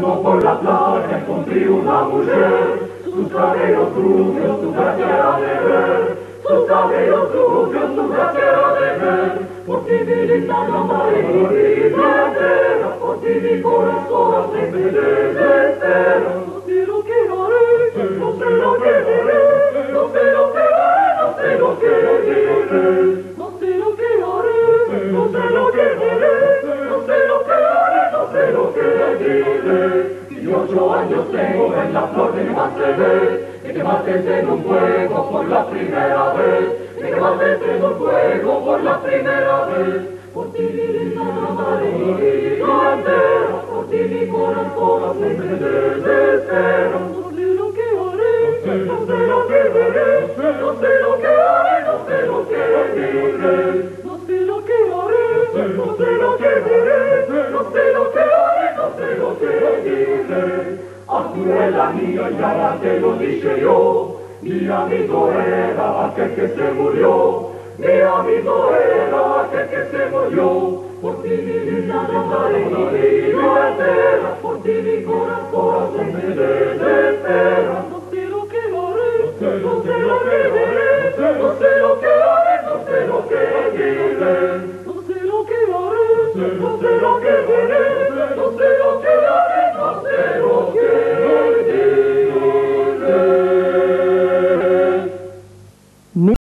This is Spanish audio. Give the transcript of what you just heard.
Luego por la playa encontré una mujer, sus cabellos rubios, su gracia era de ver, sus cabellos rubios, su gracia era de ver. Por ti mi linda María entera, por ti mi corazón se me desespera. No sé lo que haré, no sé lo que haré, no sé lo que haré, no sé lo que haré, no sé lo que haré, no sé lo que haré, no sé lo que haré, no sé lo que haré. 18 años tengo, en la flor de mi más se ve, de que mates en un fuego por la primera vez, de que mates en un fuego por la primera vez. Por ti mi linda María entera, por ti mi corazón se me desespera. No sé lo que haré, no sé lo que haré, no sé lo que haré, no sé lo que haré, no sé lo que haré, no sé lo que haré, no sé lo que haré, no sé lo que haré. Azuela mía, y ahora te lo dije yo, mi amigo era aquel que se murió, mi amigo era aquel que se murió. Por ti mi linda María entera, por ti mi corazón se me desespera.